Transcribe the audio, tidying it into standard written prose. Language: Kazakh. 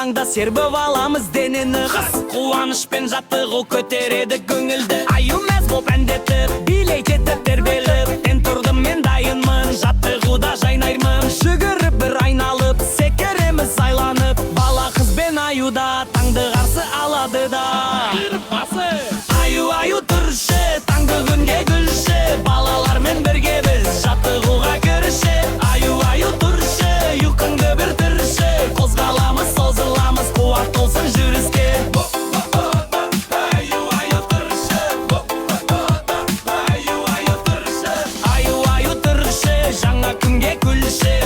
алаңда сербіп аламыз денені қыз. Қуанышпен жаттығу көтереді көңілді. Аю мәз боп әндетіп, билейтетіп тербеліп. Мен тұрдым, мен дайынмын, жаттығуда жайнаймын. Жүгіріп бір айналып, секереміз айланып. Бала қыз бен аюда таңды қарсы алады да. Аю, аю тұршы, таңғы күнге күлші. Балалармен бірге біз жаттығуға кіріші. Аю, аю тұршы, ұйқыңды бір түрші. Қозғаламыз, созыламыз, қуат болсын жүріске. Аю, аю тұршы. Аю, аю тұршы. Аю, аю тұршы, жаңа күнге күлші.